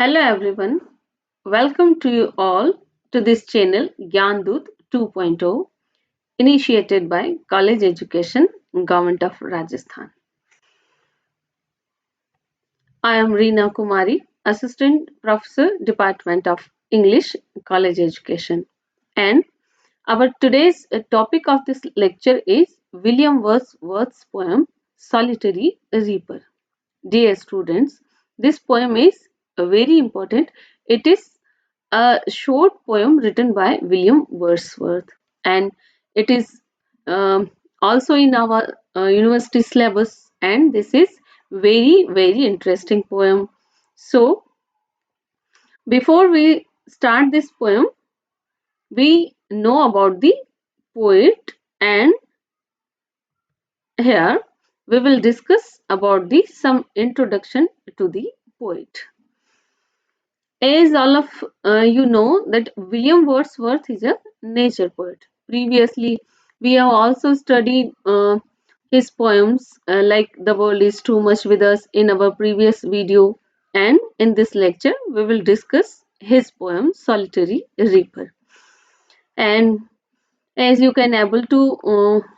Hello everyone, welcome to you all to this channel Gyandut 2.0 initiated by College Education, Government of Rajasthan. I am Reena Kumari, Assistant Professor, Department of English, College Education. And our today's topic of this lecture is William Wordsworth's poem Solitary Reaper. Dear students, this poem is very important. It is a short poem written by William Wordsworth, and it is also in our university syllabus. And this is very interesting poem. So, before we start this poem, we know about the poet, and here we will discuss about the some introduction to the poet. As all of you know that William Wordsworth is a nature poet. Previously, we have also studied his poems like "The World Is Too Much with Us" in our previous video, and in this lecture we will discuss his poem "Solitary Reaper." And as you can able to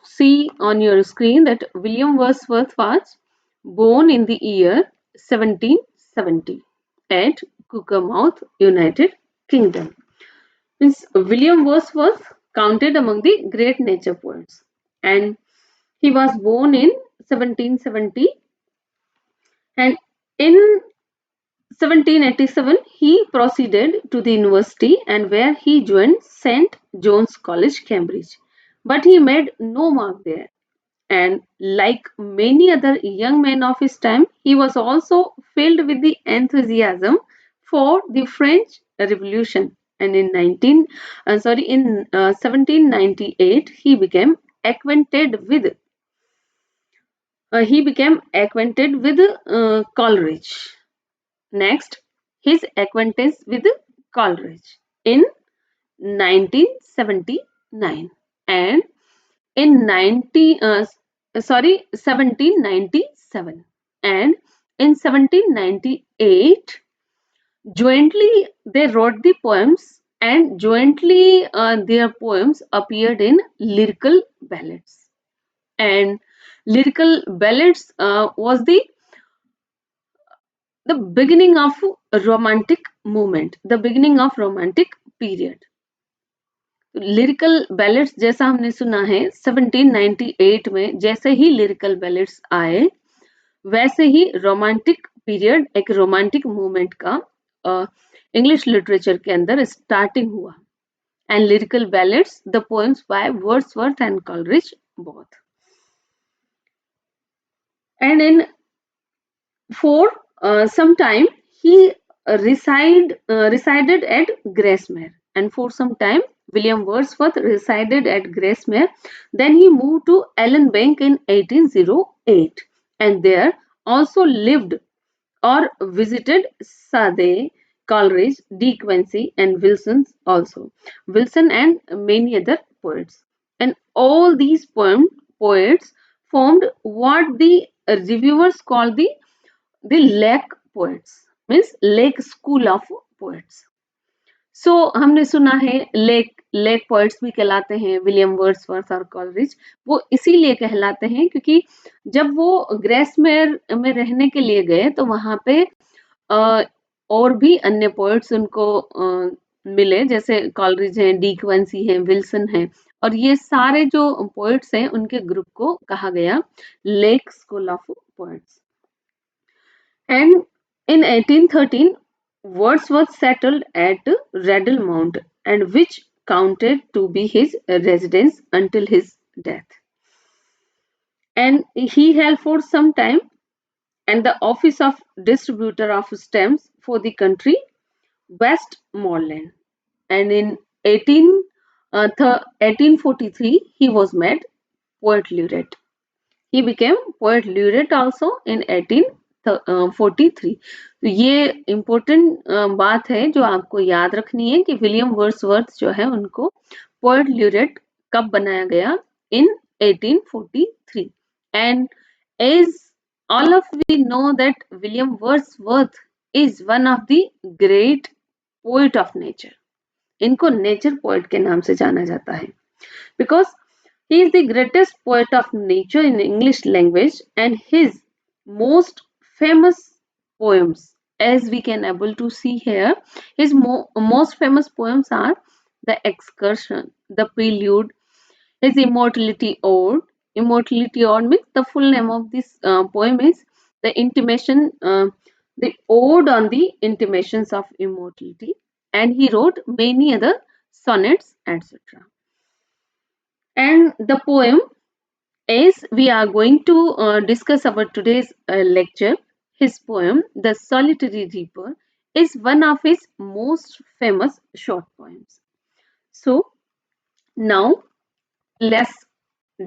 see on your screen that William Wordsworth was born in the year 1770 at Cockermouth, United Kingdom. Means William Wordsworth counted among the great nature poets, and he was born in 1770, and in 1787 he proceeded to the university and where he joined St. John's College, Cambridge. But he made no mark there, and like many other young men of his time, he was also filled with the enthusiasm for the French Revolution. And in 1798, he became acquainted with Coleridge. Next, his acquaintance with Coleridge in 1979, and in 1797, and in 1798 jointly they wrote the poems, and jointly their poems appeared in lyrical ballads. And lyrical ballads was the beginning of romantic movement, the beginning of romantic period. Lyrical ballads जैसा हमने सुना है 1798 में, जैसे ही lyrical ballads आए वैसे ही romantic period, एक romantic movement का इंग्लिश लिटरेचर के अंदर स्टार्टिंग हुआ. And lyrical ballads the poems by Wordsworth and Coleridge both. And in for some time he resided at Gracemere, and for some time William Wordsworth resided at Gracemere. Then he moved to Ellenbank in 1808, and there also lived or visited Sade, Coleridge, De Quincey, and Wilson and many other poets. And all these poets formed what the reviewers call the lake poets, means lake school of poets. सो हमने सुना है lake poets भी कहलाते हैं William Wordsworth और Coleridge. वो इसीलिए कहलाते हैं क्योंकि जब वो ग्रेसमेयर में रहने के लिए गए तो वहां पे और भी अन्य पोइट्स उनको मिले, जैसे कॉलरिज हैं, डी क्विंसी हैं, विल्सन हैं, और ये सारे जो पोइट्स हैं उनके ग्रुप को कहा गया lake school of poets. And in 1813, Wordsworth settled at Reddell and which counted to be his residence until his death. And he held for some time and the office of distributor of stamps for the country Westmoreland. And in 1843, he was made poet laureate. He became poet laureate also in 1843. तो ये important बात है जो आपको याद रखनी है कि विलियम वर्ड्सवर्थ जो है उनको पोएट ल्यूरेट कब बनाया गया, in 1843. And as all of we know that William Wordsworth is one of the great poet of nature. इनको नेचर पोएट के नाम से जाना जाता है because he is the greatest poet of nature in English language, and his most famous poems, as we can able to see here, his most famous poems are The Excursion, The Prelude, his Immortality Ode. Immortality Ode means the full name of this poem is The Intimation, the Ode on the Intimations of Immortality, and he wrote many other sonnets, etc. And the poem, as we are going to discuss our today's lecture, his poem, The Solitary Reaper, is one of his most famous short poems. So, now let's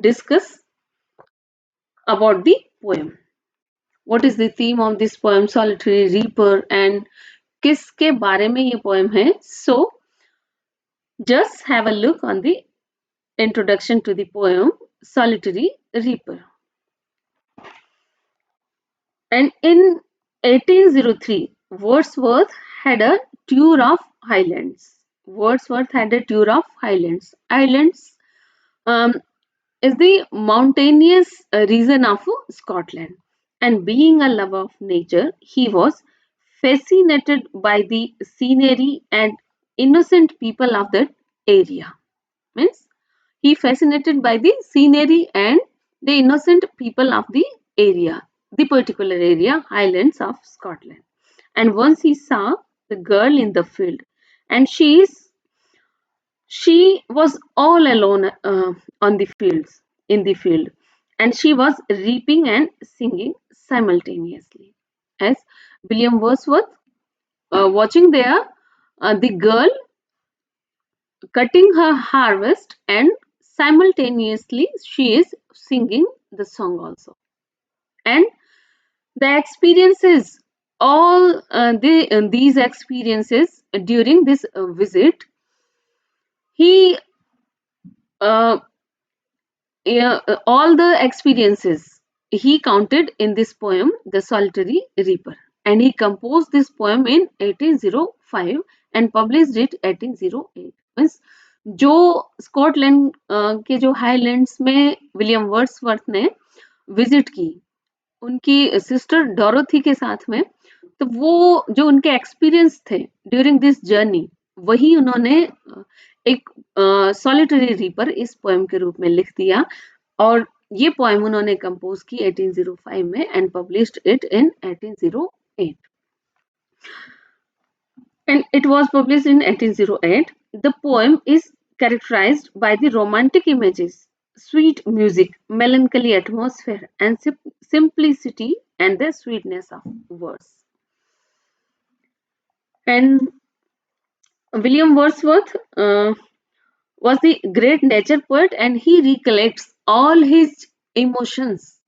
discuss about the poem. What is the theme of this poem, Solitary Reaper, and किसके बारे में ये poem है? So, just have a look on the introduction to the poem, Solitary Reaper. And in 1803, Wordsworth had a tour of Highlands. Wordsworth had a tour of Highlands. Highlands um, is the mountainous region of Scotland. And being a lover of nature, he was fascinated by the scenery and innocent people of that area. Means he fascinated by the scenery and the innocent people of the particular area, Highlands of Scotland. And once he saw the girl in the field, and she was all alone on the fields in the field, and she was reaping and singing simultaneously. As William Wordsworth watching there, the girl cutting her harvest, and simultaneously she is singing the song also. And the experiences, all these experiences during this visit, he uh, yeah, all the experiences he counted in this poem, The Solitary Reaper, and he composed this poem in 1805 and published it 1808. Means जो Scotland के जो highlands में William Wordsworth ने visit की उनकी sister Dorothy के साथ में, तो वो जो उनके एक्सपीरियंस थे ड्यूरिंग दिस जर्नी, वही उन्होंने एक सॉलिटरी रीपर इस पोएम के रूप में लिख दिया, और ये पोएम उन्होंने कंपोज की 1805 में and published it in 1808. And it was published in 1808. The poem is characterized by the romantic images, sweet music, melancholy atmosphere, and simplicity and the sweetness of words. And William Wordsworth was the great nature poet, and he recollects all his emotions,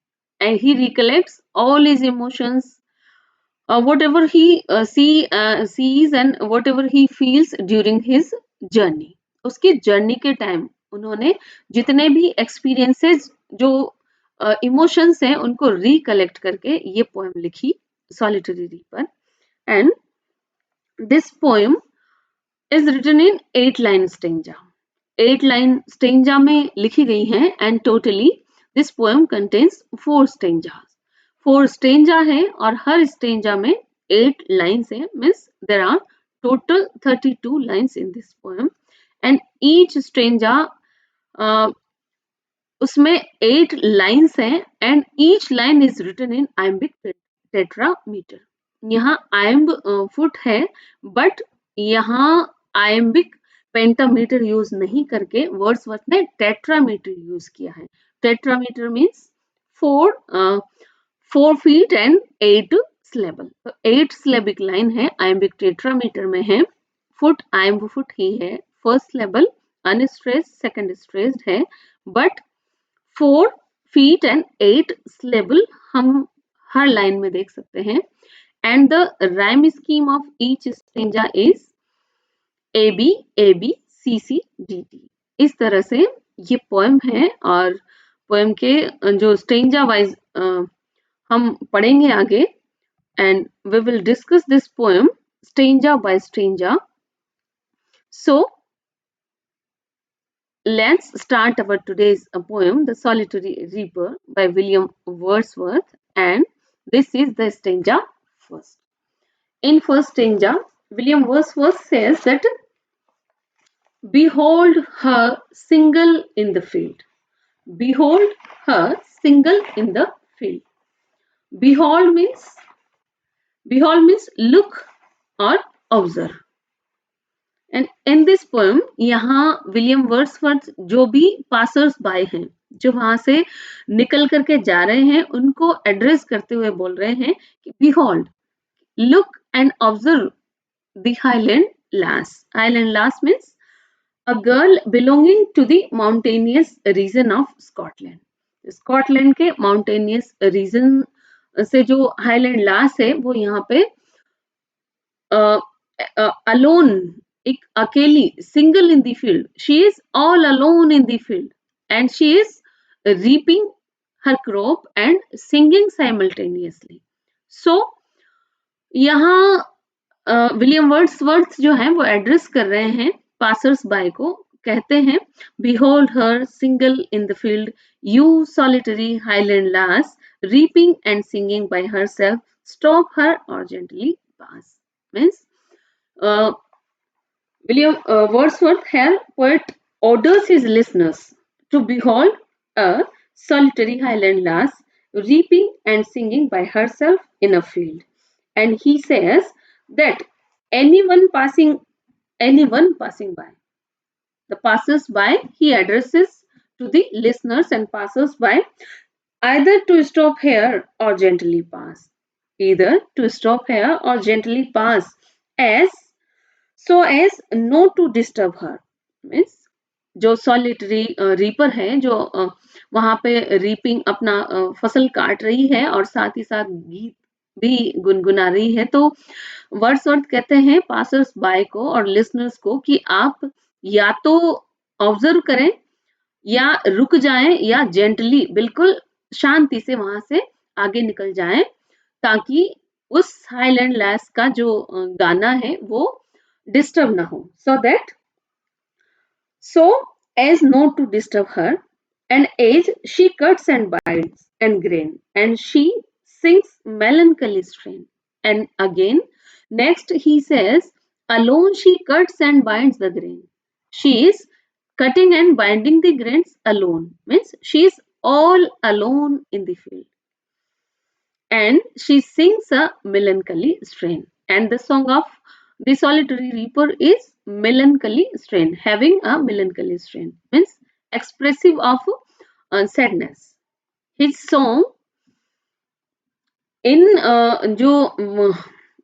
whatever he sees and whatever he feels during his journey. उसकी journey के time उन्होंने जितने भी experiences, जो emotions हैं, उनको recollect करके ये पोएम लिखी, solitary reaper. And this poem is written in 8-line stanza. 8-line stanza में लिखी गई हैं, and totally this poem contains 4 stanzas. 4 stanza है और हर stanza में 8 lines है. Means there are total 32 lines in this poem, and each stanza उसमें 8 lines हैं, and each line is written in iambic tetrameter. यहाँ iamb फुट है, but यहाँ iambic pentameter use नहीं करके वर्ड्सवर्थ ने टेट्रामीटर यूज किया है. Tetrameter means 4 feet and 8 syllable. तो 8 syllabic लाइन है, iambic टेट्रामीटर में है. फुट iamb फुट ही है. First syllable unstressed, second stressed है, बट 4 feet and 8 syllable हम हर लाइन में देख सकते हैं. And the rhyme scheme of each stanza is AB AB CC DT. इस तरह से ये पोएम है, और पोएम के जो स्टेंजा वाइज हम पढ़ेंगे आगे, and we will discuss this poem stanza by stanza. So let's start our today's poem, The Solitary Reaper by William Wordsworth, and this is the stanza first. In first stanza, William Wordsworth says that behold her single in the field. Behold her single in the field. Behold means look or observe. And in this poem यहाँ William Wordsworth जो भी passers bye हैं जो वहां से निकल करके जा रहे हैं उनको एड्रेस करते हुए बोल रहे हैं कि behold look and observe the highland lass means a girl belonging to the mountainous region of Scotland. Scotland के माउंटेनियस रीजन से जो हाईलैंड लास है वो यहाँ पे अलोन एक अकेली single in the field. She is all alone in the field and she is reaping her crop and singing simultaneously. So यहाँ विलियम वर्ड्सवर्थ जो है वो एड्रेस कर रहे हैं पासर्स बाय को कहते हैं behold her single in the field you solitary highland lass reaping and singing by herself stop her or gently pass means William Wordsworth here poet orders his listeners to behold a solitary highland lass reaping and singing by herself in a field. And he says that anyone passing by, the passers by, he addresses to the listeners and passers by either to stop here or gently pass. Either to stop here or gently pass as so as not to disturb her means जो solitary reaper है जो वहां पे reaping अपना फसल काट रही है और साथ ही साथ गीत भी गुनगुना रही है तो वर्ड्सवर्थ कहते हैं पासर्स बाय को और लिसनर्स को कि आप या तो ऑब्जर्व करें या रुक जाएं या जेंटली बिल्कुल शांति से वहां से आगे निकल जाएं ताकि उस हाईलैंड लैस का जो गाना है वो डिस्टर्ब ना हो so as not to disturb her and as she cuts and binds and grain and she sings melancholy strain and again next he says alone she cuts and binds the grain she is cutting and binding the grains alone means she is all alone in the field and she sings a melancholy strain. And the song of the solitary reaper is melancholy strain, having a melancholy strain, means expressive of sadness. His song in जो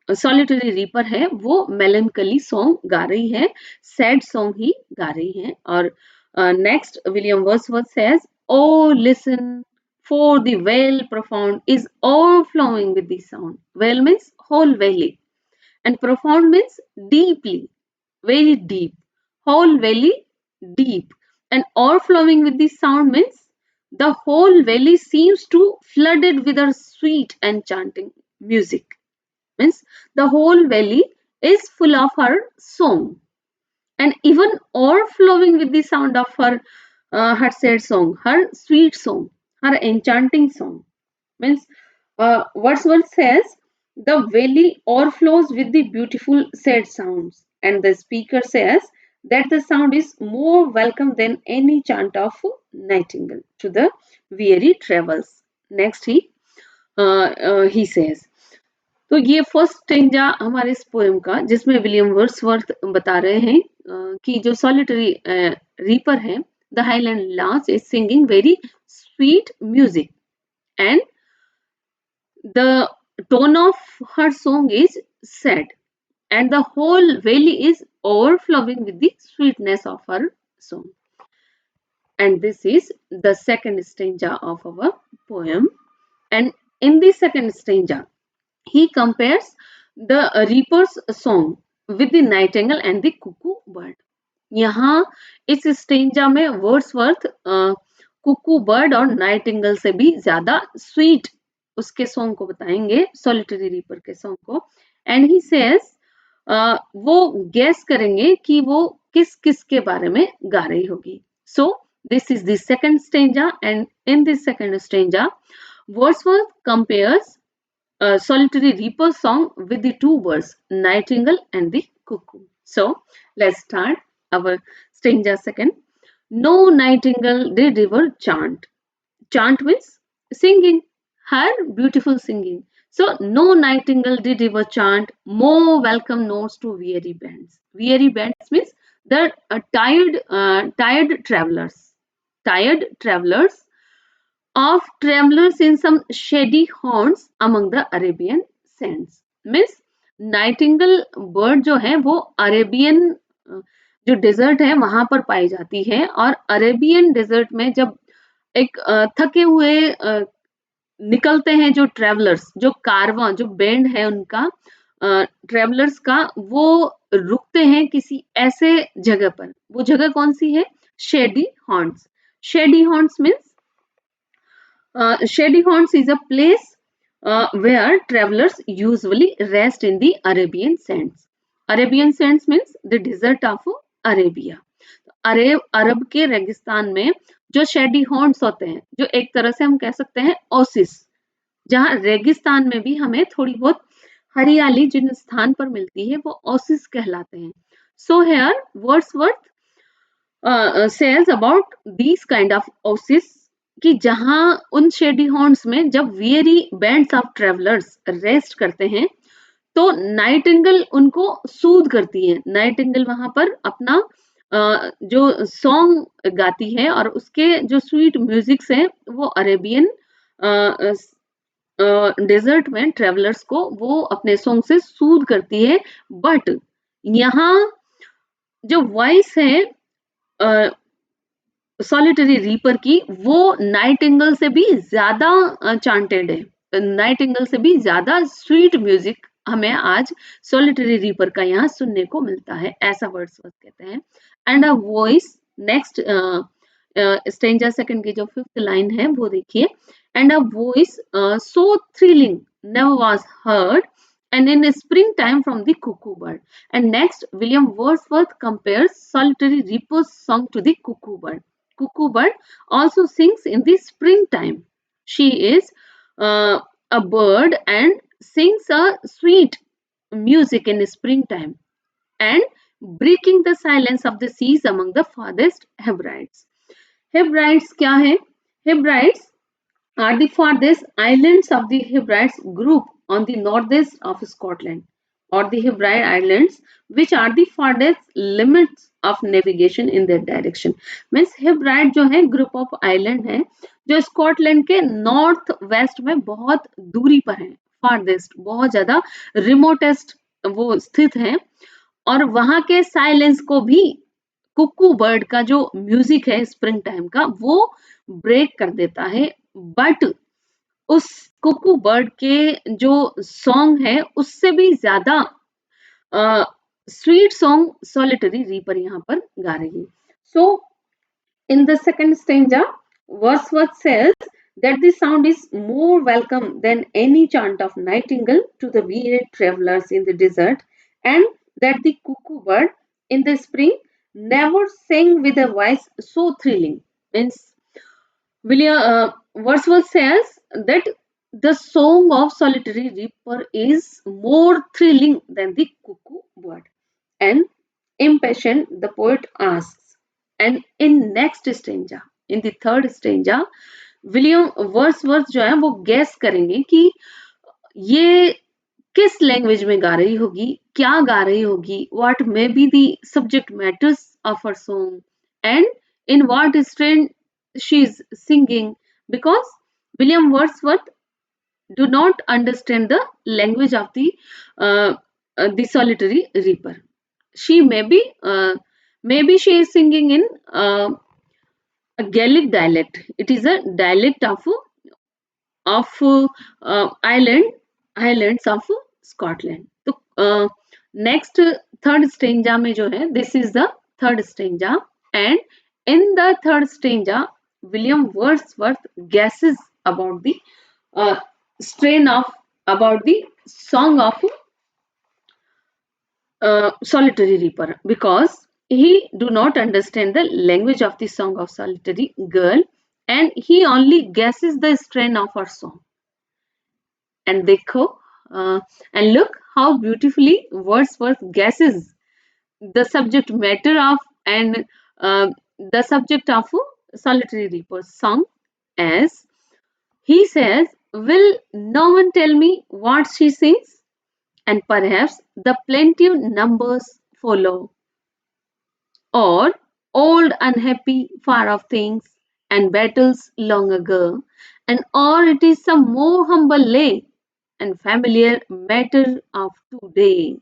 solitary reaper है वो मेलनकली song गा रही है sad song ही गा रही है और next William Wordsworth says O listen for the well profound is overflowing with the sound. Well means whole valley, and profound means deeply, very deep. Whole valley, deep, and overflowing with the sound means the whole valley seems to flooded with a sweet and chanting music. Means the whole valley is full of her song, and even overflowing with the sound of her sad song, her sweet song, her enchanting song. Means Wordsworth says the valley overflows with the beautiful sad sounds, and the speaker says that the sound is more welcome than any chant of nightingale to the weary travels. Next he says तो ये first stanza हमारे इस poem का जिसमें William Wordsworth बता रहे हैं कि जो सॉलिटरी रीपर है the Highland lass is singing very sweet music and the tone of her song is sad and the whole valley is overflowing with the sweetness of her song. And this is the second stanza of our poem. And in the second stanza, he compares the reaper's song with the nightingale and the cuckoo bird. यहाँ इस stanza में Wordsworth Kuku bird और Nightingale से भी ज्यादा sweet उसके song को बताएंगे, सॉलिटरी रीपर के सॉन्ग को. एंड ही सेज, वो गेस करेंगे कि वो किस किस के बारे में गा रही होगी. So this is the second stanza, and in this second stanza Wordsworth compares Solitary Reaper's song with the two birds, Nightingale and the Cuckoo. So let's start our stanza second. No nightingale did ever chant. Chant means singing, her beautiful singing. So no nightingale did ever chant more welcome notes to weary bands. Weary bands means the tired travelers. Tired travelers of travelers in some shady haunts among the Arabian sands. Means Nightingale bird जो है वो Arabian जो desert है वहां पर पाई जाती है, और अरेबियन डेजर्ट में जब एक थके हुए निकलते हैं जो ट्रेवलर्स, जो कारवां, जो बैंड है उनका, ट्रेवलर्स का, वो रुकते हैं किसी ऐसे जगह पर. वो जगह कौन सी है? Shady haunts. Shady haunts means Shady Haunts is a place where travelers usually rest in the Arabian sands. Arabian sands means the desert of Arabia. अरब के रेगिस्तान में जो शेडी हॉन्ट्स होते हैं, जो एक तरह से हम कह सकते हैं ओसिस, जहाँ रेगिस्तान में भी हमें थोड़ी बहुत हरियाली जिन स्थान पर मिलती है वो ओसिस कहलाते हैं. So here Wordsworth says about these kind of oasis, कि जहां उन शेडी हॉर्न्स में जब weary bands of travellers rest करते हैं तो नाइटिंगल उनको सूद करती है. नाइटिंगल वहां पर अपना जो सॉन्ग गाती है और उसके जो स्वीट म्यूजिक्स हैं वो अरेबियन डेजर्ट में ट्रेवलर्स को वो अपने सॉन्ग से सूद करती है. बट यहाँ जो वॉइस है सॉलिटरी रीपर की, वो नाइटिंगल से भी ज्यादा चांटेड है, नाइटिंगल से भी ज्यादा स्वीट म्यूजिक हमें आज सॉलिटरी रीपर का यहाँ सुनने को मिलता है, ऐसा वर्ड्सवर्थ कहते हैं. And a voice, next stanza second की जो फिफ्थ लाइन है वो देखिए. And a voice so thrilling never was heard and in springtime from the cuckoo bird. And next, William Wordsworth compares Solitary Reaper's song to the cuckoo bird. Cuckoo bird also sings in the springtime. She is a bird and sings a sweet music in springtime and breaking the silence of the seas among the farthest Hebrides. Hebrides क्या है? Hebrides are the farthest islands of the Hebrides group on the northeast of Scotland, or the Hebride Islands, which are the farthest limits of navigation in their direction. Means Hebride जो है group of island है जो Scotland के north west में बहुत दूरी पर है, फारदेस्ट, बहुत ज्यादा रिमोटेस्ट वो स्थित है, और वहां के साइलेंस को भी कुकू बर्ड का जो म्यूजिक है स्प्रिंग टाइम का वो ब्रेक कर देता है. बट उस कुकू बर्ड के जो सॉन्ग है उससे भी ज्यादा स्वीट सॉन्ग सॉलिटरी रीपर यहाँ पर गा रही है. So in the second stanza Wordsworth says that the sound is more welcome than any chant of nightingale to the weary travelers in the desert, and that the cuckoo bird in the spring never sang with a voice so thrilling. Means Wordsworth says that the song of solitary reaper is more thrilling than the cuckoo bird. And impatient, the poet asks, and in next stanza, in the third stanza, William Wordsworth जो है वो gas करेंगे कि ये किस language में गा रही होगी, क्या गा रही होगी, what may be the subject matters of her song, and in what strain she is singing, because William Wordsworth do not understand the language of the solitary reaper. She maybe she is singing in a Gaelic dialect. It is a dialect of islands of Scotland. तो next third stanza में जो है, this is the third stanza, and in the third stanza William Wordsworth guesses about the strain of about the song of solitary reaper, because he do not understand the language of the song of solitary girl, and he only guesses the strain of her song. And dekho, and look how beautifully Wordsworth guesses the subject matter of and the subject of solitary reaper's song, as he says, will no one tell me what she sings? And perhaps the plaintive numbers follow, or old unhappy far off things and battles long ago, and or it is some more humble lay and familiar matter of today,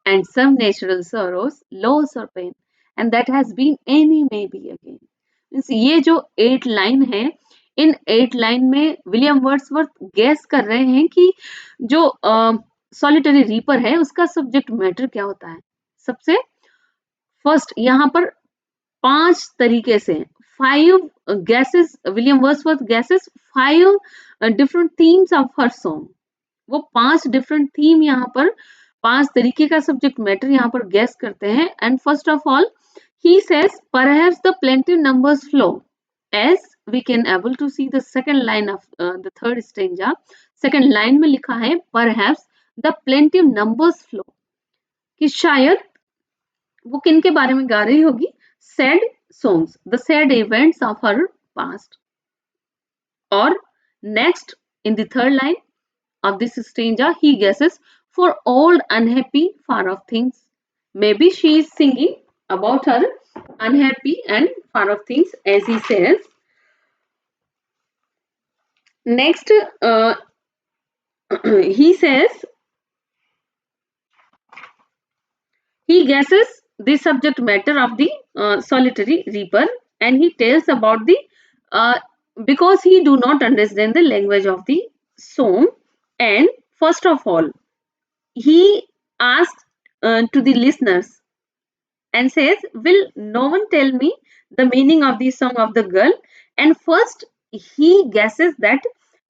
and some natural sorrows, loss or pain, and that has been any maybe again. Means ये जो 8 line है, इन 8 line में William Wordsworth gas कर रहे हैं कि जो solitary reaper है उसका सब्जेक्ट मैटर क्या होता है। सबसे फर्स्ट यहाँ पर 5 तरीके से 5 guesses, William Wordsworth guesses 5 different themes of her song। वो 5 different theme यहाँ पर 5 तरीके का सब्जेक्ट मैटर यहाँ पर गैस करते हैं। And first of all he says perhaps the plenty numbers flow, as we can able to see the second line of the third stanza। second line में लिखा है perhaps the plenty numbers flow, कि शायद वो किन के बारे में गा रही होगी, sad songs, the sad events of her past. और next in the third line of this stanza, he guesses for old unhappy far off things. Maybe she is singing about her unhappy and far off things, as he says. Next, he says he guesses the subject matter of the solitary reaper, and he tells about the uh, because he do not understand the language of the song. And first of all, he asks to the listeners and says, will no one tell me the meaning of the song of the girl? And first he guesses that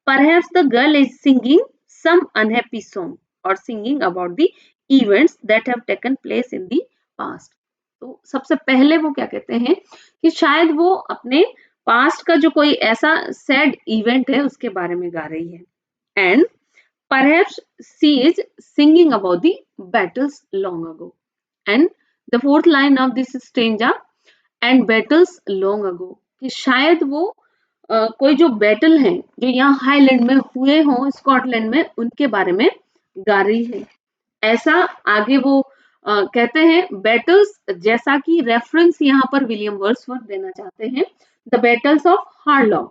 perhaps the girl is singing some unhappy song or singing about the events that have taken place in the past। तो सबसे पहले वो क्या कहते हैं कि शायद वो अपने पास्ट का जो कोई ऐसा सैड इवेंट है उसके बारे में गा रही है। And perhaps she is singing about the battles long ago। And the fourth line of this stanza, and battles long ago, कि शायद वो कोई जो बैटल हैं जो यहाँ हाईलैंड में हुए हों स्कॉटलैंड में उनके बारे में गा रही है। ऐसा आगे वो कहते हैं बैटल्स, जैसा कि रेफरेंस यहाँ पर विलियम वर्ड्सवर्थ देना चाहते हैं। The battles of Harlaw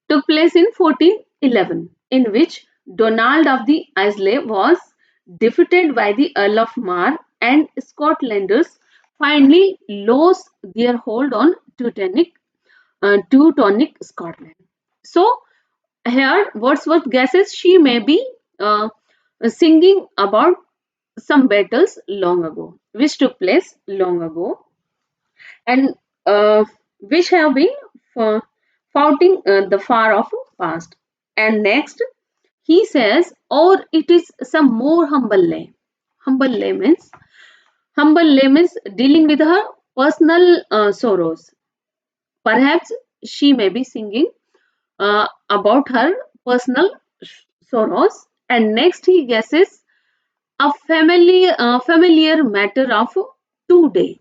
took place in 1411, in which Donald of the Islay was defeated by the Earl of Mar, and Scotlanders finally lost their hold on Teutonic Scotland. So here Wordsworth guesses she may be singing about some battles long ago, which took place long ago, and which have been uh, foughting the far off past. And next, he says, or it is some more humble lay. Humble lay means dealing with her personal sorrows. Perhaps she may be singing about her personal sorrows. And next, he guesses a familiar matter of today.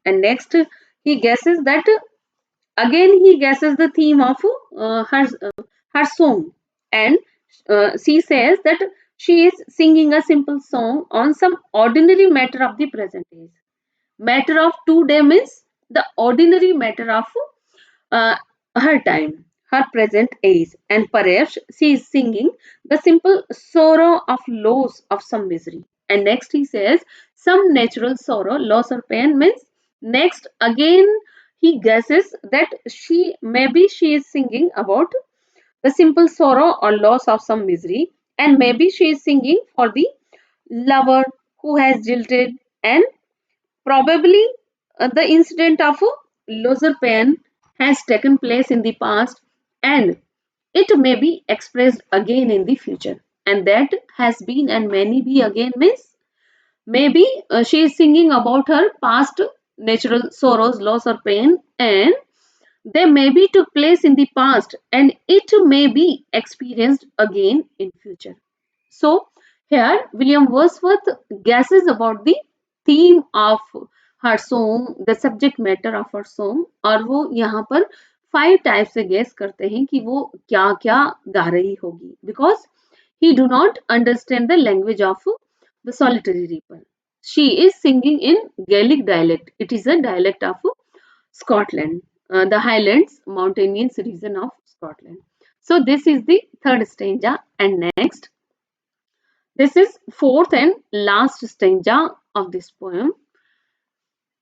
And next, he guesses that again he guesses the theme of her song, and she says that she is singing a simple song on some ordinary matter of the present age। Matter of today means the ordinary matter of uh, her time, her present age, and perhaps she is singing the simple sorrow of loss of some misery। And next he says some natural sorrow, loss or pain means next again he guesses that she is singing about the simple sorrow or loss of some misery, and maybe she is singing for the lover who has jilted, and probably the incident of loser pain has taken place in the past, and it may be expressed again in the future. And that has been and many be again means maybe she is singing about her past natural sorrows, loss, or pain, and they maybe took place in the past and it may be experienced again in future. So here William Wordsworth guesses about the theme of her song, the subject matter of her song, और वो यहाँ पर 5 type से guess करते हैं कि वो क्या क्या गा रही होगी, because he do not understand the language of the solitary reaper. She is singing in Gaelic dialect. It is a dialect of Scotland, the Highlands, mountainous region of Scotland. So this is the third stanza, and next, this is fourth and last stanza of this poem.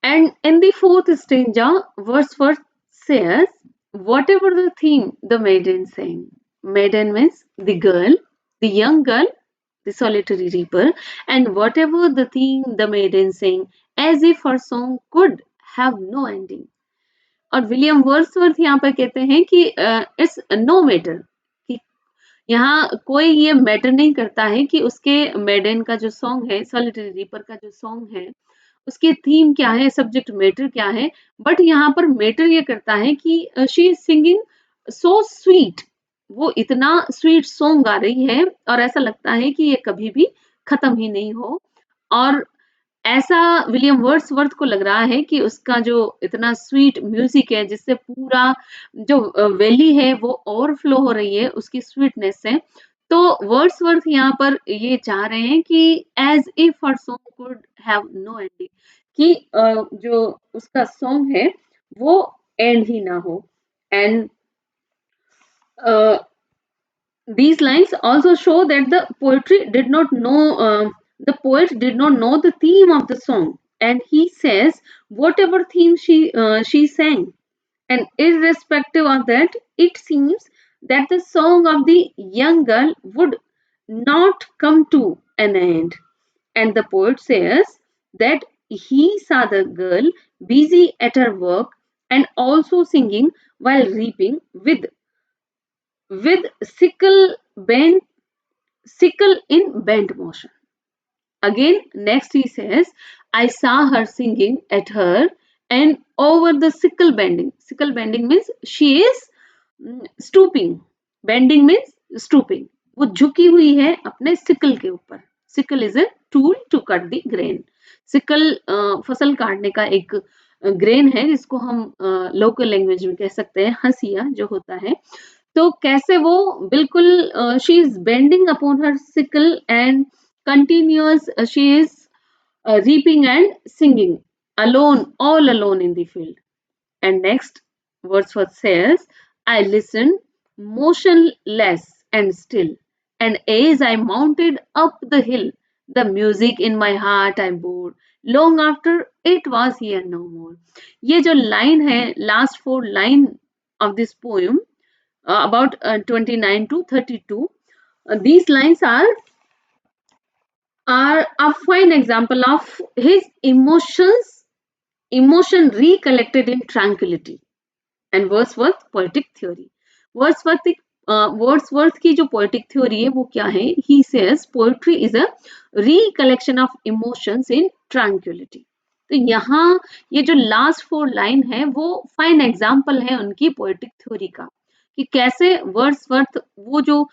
And in the fourth stanza, Wordsworth says, "Whatever the theme the maiden sang." Maiden means the girl, the young girl, the solitary reaper, and whatever the theme the maiden sang, as if her song could have no ending. और William Wordsworth यहाँ पर कहते हैं कि it's no matter, कि यहाँ कोई ये मैटर नहीं करता है कि उसके मेडन का जो सॉन्ग है, सॉलिटरी रीपर का जो सॉन्ग है, उसकी थीम क्या है, सब्जेक्ट मैटर क्या है, बट यहाँ पर मैटर ये करता है कि she is singing so sweet, वो इतना स्वीट सॉन्ग गा रही है और ऐसा लगता है कि ये कभी भी खत्म ही नहीं हो। और ऐसा विलियम वर्ड्सवर्थ को लग रहा है कि उसका जो इतना स्वीट म्यूजिक है जिससे पूरा जो वैली है वो ओवरफ्लो हो रही है उसकी स्वीटनेस से, तो वर्ड्सवर्थ यहाँ पर ये चाह रहे हैं कि as if her song could have no ending, कि जो उसका सॉन्ग है वो एंड ही ना हो। And these lines also show that the poet did not know the theme of the song, and he says whatever theme she sang, and irrespective of that, it seems that the song of the young girl would not come to an end. And the poet says that he saw the girl busy at her work and also singing while reaping with sickle in bent motion. Again, next he says, I saw her singing at her and over the sickle bending. Sickle bending means she is stooping. Bending means stooping. वो झुकी हुई है अपने sickle के ऊपर. Sickle is a tool to cut the grain. Sickle फसल काटने का एक ग्रेन है जिसको हम लोकल लैंग्वेज में कह सकते हैं हंसिया जो होता है। तो कैसे वो बिल्कुल she is bending upon her sickle and continuous she is reaping and singing alone, all alone in the field. And next Wordsworth says, I listened motionless and still, and as I mounted up the hill, the music in my heart I bore long after it was here no more. ये जो line है, last 4 line of this poem, about 29 to 32, these lines are a fine example of his emotion recollected in tranquility and Wordsworth poetic theory. Wordsworth की जो poetic theory है वो क्या है? He says poetry is a recollection of emotions in tranquillity. तो यहाँ ये जो लास्ट 4 लाइन है वो फाइन एग्जाम्पल है उनकी पोएटिक थ्योरी का, कि कैसे वर्ड्सवर्थ वो जो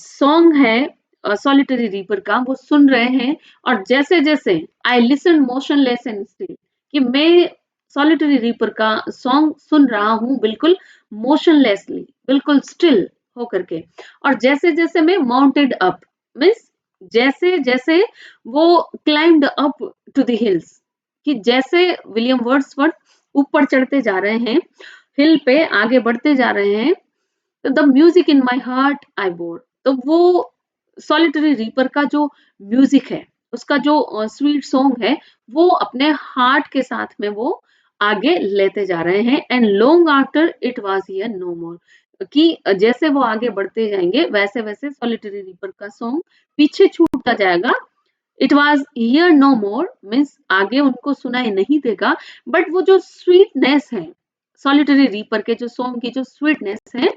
सॉन्ग है सॉलिटरी रीपर का वो सुन रहे हैं और जैसे जैसे I listen motionless and still, कि मैं सॉलिटरी रीपर का सॉन्ग सुन रहा हूँ बिल्कुल मोशनलेसली, बिल्कुल स्टिल होकर के, और जैसे जैसे मैं माउंटेड अप मीन्स जैसे जैसे वो climbed up to the hills, कि जैसे विलियम वर्ड्सवर्थ ऊपर चढ़ते जा रहे हैं, हिल पे आगे बढ़ते जा रहे हैं, तो the music in my heart I bore, तो वो सॉलिटरी रीपर का जो म्यूजिक है, उसका जो स्वीट सॉन्ग है, वो अपने हार्ट के साथ में वो आगे लेते जा रहे हैं। And long after it was hear no more, कि जैसे वो आगे बढ़ते जाएंगे वैसे वैसे सॉलिटरी रीपर का सॉन्ग पीछे छूटता जाएगा। It was hear no more means आगे उनको सुनाई नहीं देगा, बट वो जो स्वीटनेस है सॉलिटरी रीपर के जो सॉन्ग की जो स्वीटनेस है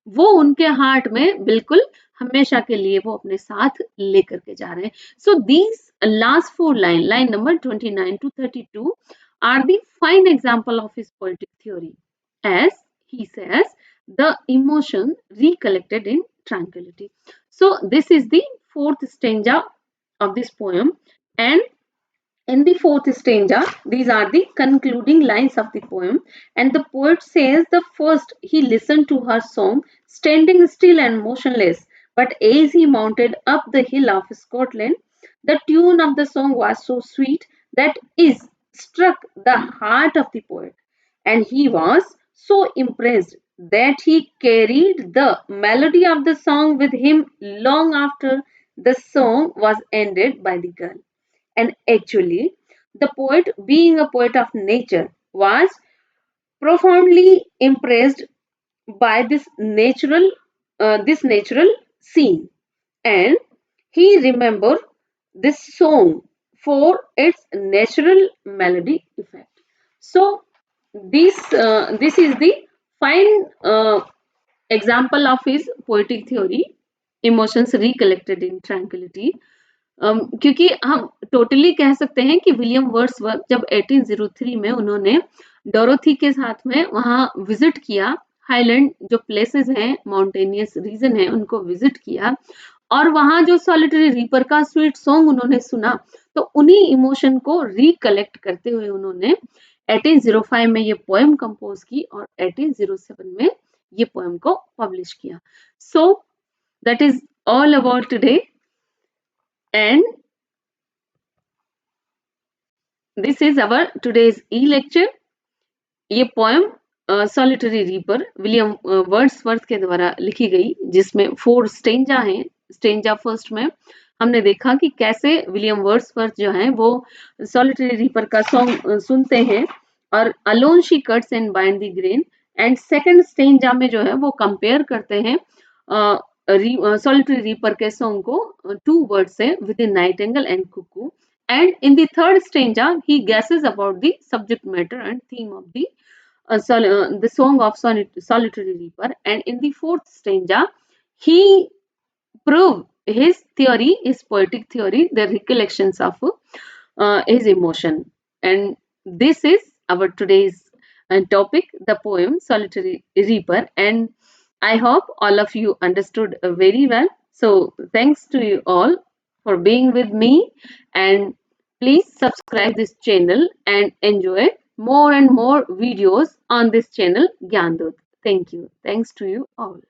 वो उनके हार्ट में बिल्कुल हमेशा के लिए वो अपने साथ लेकर के जा रहे हैं. So these last four line number 29 to 32 are the fine example of his poetic theory. As he says, the emotion recollected in tranquility. So this is the fourth stanza of this poem, and in the fourth stanza, these are the concluding lines of the poem, and the poet says the first he listened to her song, standing still and motionless, but as he mounted up the hill of Scotland, the tune of the song was so sweet that it struck the heart of the poet, and he was so impressed that he carried the melody of the song with him long after the song was ended by the girl. And actually, the poet, being a poet of nature, was profoundly impressed by this natural scene, and he remembered this song for its natural melody effect. So this is the fine example of his poetic theory, emotions recollected in tranquility. क्योंकि हम totally कह सकते हैं कि William Wordsworth जब 1803 में उन्होंने Dorothy के साथ में वहाँ विजिट किया, हाईलैंड जो प्लेसेस हैं, माउंटेनियस रीजन है, उनको विजिट किया और वहाँ जो सॉलिटरी रीपर का स्वीट सॉन्ग उन्होंने सुना, तो उन्हीं इमोशन को रिकलेक्ट करते हुए उन्होंने 1805 में ये पोएम कंपोज की और 1807 में ये पोएम को पब्लिश किया. So that is all about today, and this is our today's e-lecture. ये poem solitary reaper William Wordsworth के द्वारा लिखी गई, जिसमें 4 स्टेंजा हैं. स्टेंजा फर्स्ट में हमने देखा कि कैसे विलियम वर्ड्सवर्थ जो हैं वो सॉलिटरी रीपर का सॉन्ग सुनते हैं और alone she cuts and bind the grain, and second stanza में जो है वो कंपेयर करते हैं सॉलिटरी रीपर के सॉन्ग को 2 वर्ड से with in nightingale and cuckoo, and in the third stanza he guesses about the subject matter and theme of the song of solitary reaper, and in the fourth stanza he proved his theory, his poetic theory, the recollections of his emotion. And this is our today's topic, the poem Solitary Reaper, and I hope all of you understood very well. So thanks to you all for being with me, and please subscribe this channel and enjoy more and more videos on this channel Gyandut. Thank you. Thanks to you all.